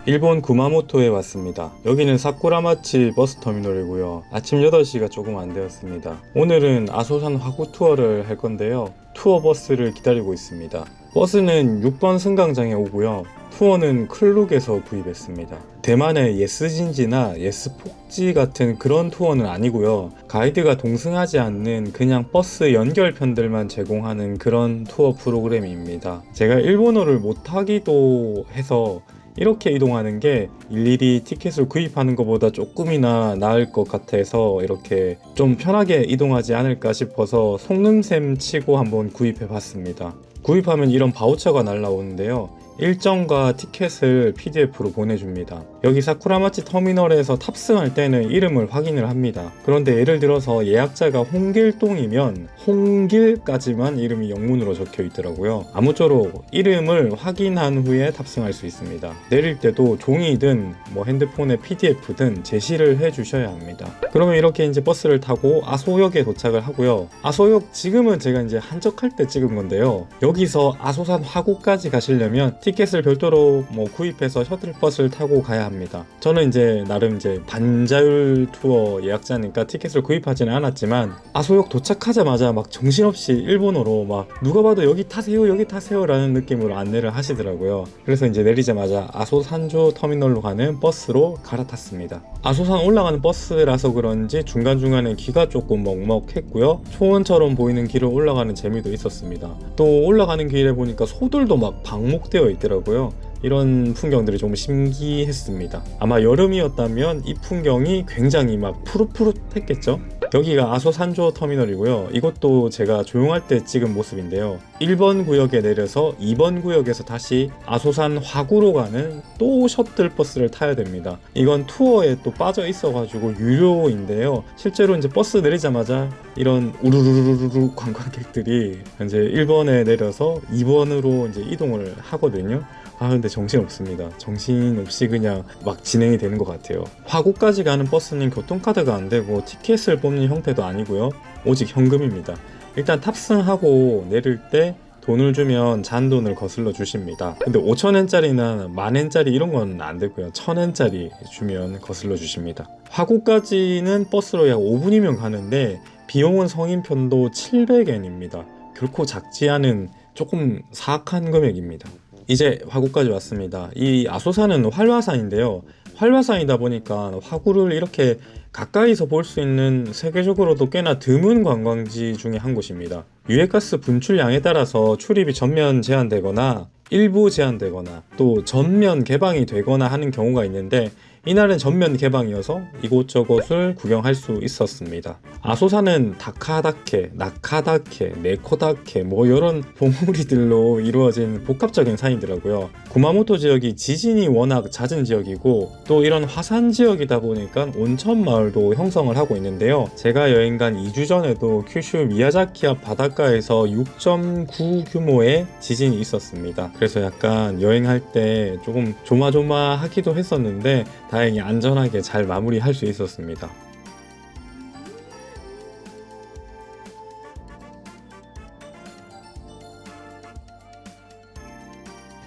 일본 구마모토에 왔습니다. 여기는 사쿠라마치 버스터미널이고요. 아침 8시가 조금 안 되었습니다. 오늘은 아소산 화구 투어를 할 건데요. 투어 버스를 기다리고 있습니다. 버스는 6번 승강장에 오고요. 투어는 클룩에서 구입했습니다. 대만의 예스진지나 예스폭지 같은 그런 투어는 아니고요. 가이드가 동승하지 않는 그냥 버스 연결편들만 제공하는 그런 투어 프로그램입니다. 제가 일본어를 못하기도 해서 이렇게 이동하는 게 일일이 티켓을 구입하는 것보다 조금이나 나을 것 같아서 이렇게 좀 편하게 이동하지 않을까 싶어서 속눈샘 치고 한번 구입해 봤습니다. 구입하면 이런 바우처가 날라오는데요. 일정과 티켓을 PDF로 보내줍니다. 여기 사쿠라마치 터미널에서 탑승할 때는 이름을 확인을 합니다. 그런데 예를 들어서 예약자가 홍길동이면 홍길까지만 이름이 영문으로 적혀 있더라고요. 아무쪼록 이름을 확인한 후에 탑승할 수 있습니다. 내릴 때도 종이든 핸드폰에 PDF든 제시를 해 주셔야 합니다. 그러면 이렇게 이제 버스를 타고 아소역에 도착을 하고요. 아소역 지금은 제가 이제 한적할 때 찍은 건데요. 여기서 아소산 화구까지 가시려면 티켓을 별도로 구입해서 셔틀버스를 타고 가야 합니다. 저는 이제 나름 이제 반자율 투어 예약자니까 티켓을 구입하지는 않았지만 아소역 도착하자마자 막 정신없이 일본어로 막 누가 봐도 여기 타세요 여기 타세요 라는 느낌으로 안내를 하시더라고요. 그래서 이제 내리자마자 아소산조 터미널로 가는 버스로 갈아탔습니다. 아소산 올라가는 버스라서 그런지 중간중간에 귀가 조금 먹먹했고요. 초원처럼 보이는 길을 올라가는 재미도 있었습니다. 또 올라가는 길에 보니까 소들도 막 방목되어 있더라고요. 이런 풍경들이 좀 신기했습니다. 아마 여름이었다면 이 풍경이 굉장히 막 푸릇푸릇했겠죠? 여기가 아소산조 터미널이고요. 이것도 제가 조용할 때 찍은 모습인데요. 1번 구역에 내려서 2번 구역에서 다시 아소산 화구로 가는 또 셔틀버스를 타야 됩니다. 이건 투어에 또 빠져 있어가지고 유료인데요. 실제로 이제 버스 내리자마자 이런 우르르르르 관광객들이 이제 1번에 내려서 2번으로 이제 이동을 하거든요. 근데 정신없습니다. 정신없이 그냥 막 진행이 되는 것 같아요. 화구까지 가는 버스는 교통카드가 안 되고 티켓을 뽑는 형태도 아니고요. 오직 현금입니다. 일단 탑승하고 내릴 때 돈을 주면 잔돈을 거슬러 주십니다. 근데 5,000엔짜리나 10,000엔짜리 이런 건 안 되고요. 1,000엔짜리 주면 거슬러 주십니다. 화구까지는 버스로 약 5분이면 가는데 비용은 성인편도 700엔입니다. 결코 작지 않은 조금 사악한 금액입니다. 이제 화구까지 왔습니다. 이 아소산은 활화산인데요. 활화산이다 보니까 화구를 이렇게 가까이서 볼 수 있는 세계적으로도 꽤나 드문 관광지 중에 한 곳입니다. 유해가스 분출량에 따라서 출입이 전면 제한되거나 일부 제한되거나 또 전면 개방이 되거나 하는 경우가 있는데 이날은 전면 개방이어서 이곳저곳을 구경할 수 있었습니다. 아소산은 다카다케, 나카다케, 네코다케 이런 봉우리들로 이루어진 복합적인 산이더라고요. 구마모토 지역이 지진이 워낙 잦은 지역이고 또 이런 화산 지역이다 보니까 온천 마을도 형성을 하고 있는데요. 제가 여행 간 2주 전에도 큐슈 미야자키 앞 바닷가에서 6.9 규모의 지진이 있었습니다. 그래서 약간 여행할 때 조금 조마조마하기도 했었는데 다행히 안전하게 잘 마무리할 수 있었습니다.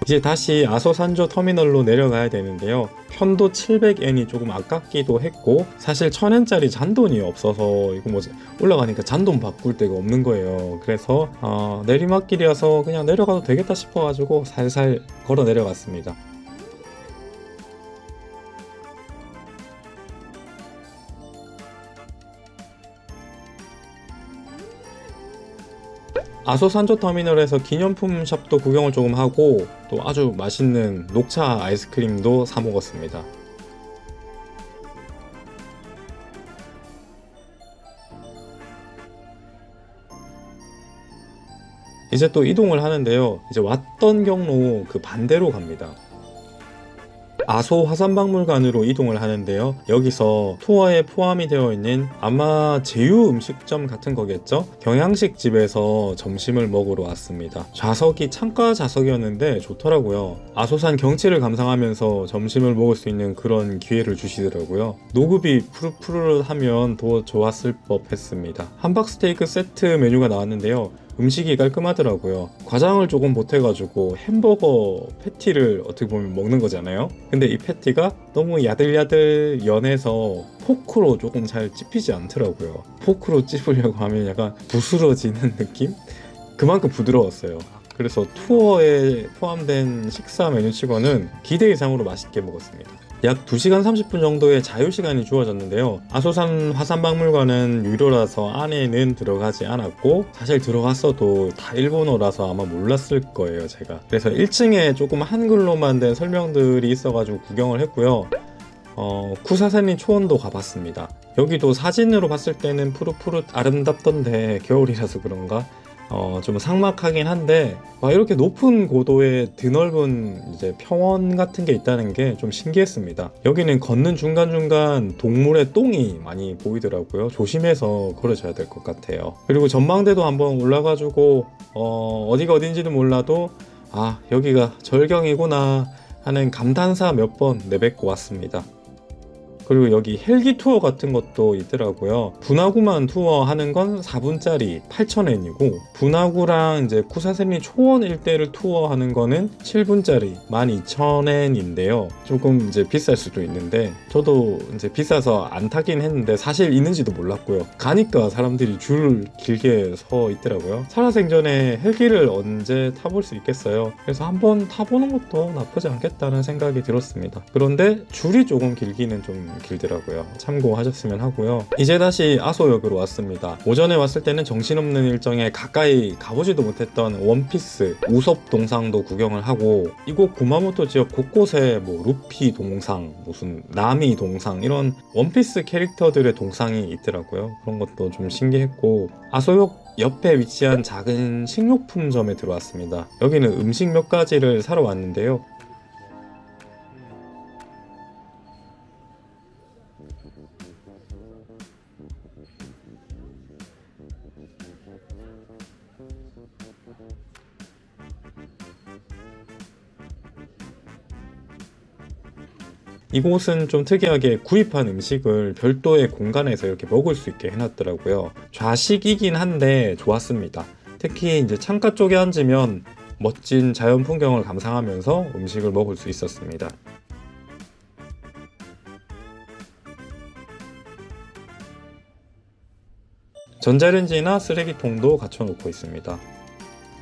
이제 다시 아소산조 터미널로 내려가야 되는데요. 편도 700엔이 조금 아깝기도 했고 사실 1,000엔짜리 잔돈이 없어서 이거 올라가니까 잔돈 바꿀 데가 없는 거예요. 그래서 내리막길이어서 그냥 내려가도 되겠다 싶어가지고 살살 걸어 내려갔습니다. 아소산조 터미널에서 기념품 샵도 구경을 조금 하고 또 아주 맛있는 녹차 아이스크림도 사 먹었습니다. 이제 또 이동을 하는데요. 이제 왔던 경로 그 반대로 갑니다. 아소 화산박물관으로 이동을 하는데요. 여기서 투어에 포함이 되어 있는 아마 제유 음식점 같은 거겠죠? 경양식 집에서 점심을 먹으러 왔습니다. 좌석이 창가 좌석이었는데 좋더라고요. 아소산 경치를 감상하면서 점심을 먹을 수 있는 그런 기회를 주시더라고요. 노급이 푸릇푸릇하면 더 좋았을 법 했습니다. 함박스테이크 세트 메뉴가 나왔는데요. 음식이 깔끔하더라고요. 과장을 조금 보태가지고 햄버거 패티를 어떻게 보면 먹는 거잖아요. 근데 이 패티가 너무 야들야들 연해서 포크로 조금 잘 찝히지 않더라고요. 포크로 찝으려고 하면 약간 부스러지는 느낌? 그만큼 부드러웠어요. 그래서 투어에 포함된 식사 메뉴치고는 기대 이상으로 맛있게 먹었습니다. 약 2시간 30분 정도의 자유시간이 주어졌는데요. 아소산 화산박물관은 유료라서 안에는 들어가지 않았고, 사실 들어갔어도 다 일본어라서 아마 몰랐을 거예요, 제가. 그래서 1층에 조금 한글로만 된 설명들이 있어가지고 구경을 했고요. 쿠사세니 초원도 가봤습니다. 여기도 사진으로 봤을 때는 푸릇푸릇 아름답던데 겨울이라서 그런가? 좀 삭막하긴 한데 이렇게 높은 고도에 드넓은 이제 평원 같은 게 있다는 게 좀 신기했습니다. 여기는 걷는 중간중간 동물의 똥이 많이 보이더라고요. 조심해서 걸으셔야 될 것 같아요. 그리고 전망대도 한번 올라가지고 어디가 어딘지는 몰라도 여기가 절경이구나 하는 감탄사 몇 번 내뱉고 왔습니다. 그리고 여기 헬기 투어 같은 것도 있더라고요. 분화구만 투어 하는 건 4분짜리 8,000엔이고, 분화구랑 이제 쿠사세니 초원 일대를 투어하는 거는 7분짜리 12,000엔인데요. 조금 이제 비쌀 수도 있는데, 저도 이제 비싸서 안 타긴 했는데 사실 있는지도 몰랐고요. 가니까 사람들이 줄을 길게 서 있더라고요. 살아생전에 헬기를 언제 타볼 수 있겠어요. 그래서 한번 타보는 것도 나쁘지 않겠다는 생각이 들었습니다. 그런데 줄이 조금 길기는 좀 길더라고요. 참고하셨으면 하고요. 이제 다시 아소역으로 왔습니다. 오전에 왔을 때는 정신없는 일정에 가까이 가보지도 못했던 원피스 우섭 동상도 구경을 하고, 이곳 구마모토 지역 곳곳에 뭐 루피 동상, 무슨 나미 동상, 이런 원피스 캐릭터들의 동상이 있더라고요. 그런 것도 좀 신기했고, 아소역 옆에 위치한 작은 식료품점에 들어왔습니다. 여기는 음식 몇 가지를 사러 왔는데요. 이곳은 좀 특이하게 구입한 음식을 별도의 공간에서 이렇게 먹을 수 있게 해놨더라고요. 좌식이긴 한데 좋았습니다. 특히 이제 창가 쪽에 앉으면 멋진 자연 풍경을 감상하면서 음식을 먹을 수 있었습니다. 전자레인지나 쓰레기통도 갖춰놓고 있습니다.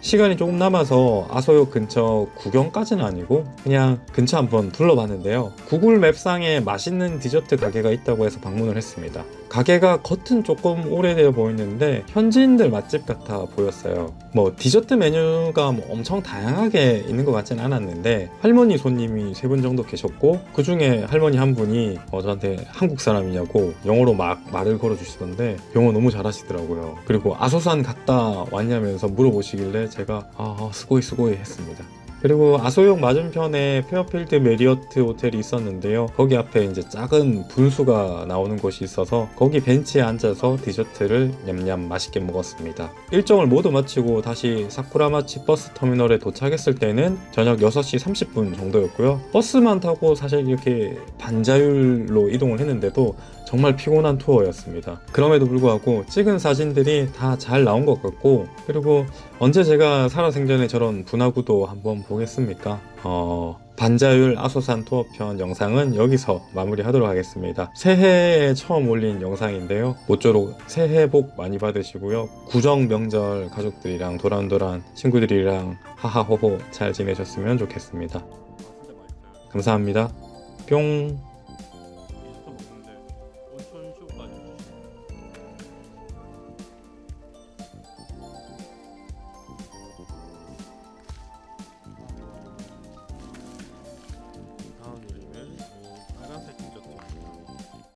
시간이 조금 남아서 아소역 근처 구경까지는 아니고 그냥 근처 한번 둘러봤는데요. 구글 맵상에 맛있는 디저트 가게가 있다고 해서 방문을 했습니다. 가게가 겉은 조금 오래되어 보이는데 현지인들 맛집 같아 보였어요. 뭐 디저트 메뉴가 뭐 엄청 다양하게 있는 것 같지는 않았는데, 할머니 손님이 3분 정도 계셨고, 그 중에 할머니 한 분이 저한테 한국 사람이냐고 영어로 막 말을 걸어주시던데 영어 너무 잘하시더라고요. 그리고 아소산 갔다 왔냐면서 물어보시길래 제가 스고이 했습니다. 그리고 아소역 맞은편에 페어필드 메리어트 호텔이 있었는데요. 거기 앞에 이제 작은 분수가 나오는 곳이 있어서 거기 벤치에 앉아서 디저트를 냠냠 맛있게 먹었습니다. 일정을 모두 마치고 다시 사쿠라마치 버스 터미널에 도착했을 때는 저녁 6시 30분 정도였고요. 버스만 타고 사실 이렇게 반자율로 이동을 했는데도 정말 피곤한 투어였습니다. 그럼에도 불구하고 찍은 사진들이 다 잘 나온 것 같고, 그리고 언제 제가 살아생전에 저런 분화구도 한번 보겠습니까? 반자율 아소산 투어편 영상은 여기서 마무리하도록 하겠습니다. 새해에 처음 올린 영상인데요. 모쪼록 새해 복 많이 받으시고요. 구정 명절 가족들이랑 도란도란 친구들이랑 하하호호 잘 지내셨으면 좋겠습니다. 감사합니다. 뿅.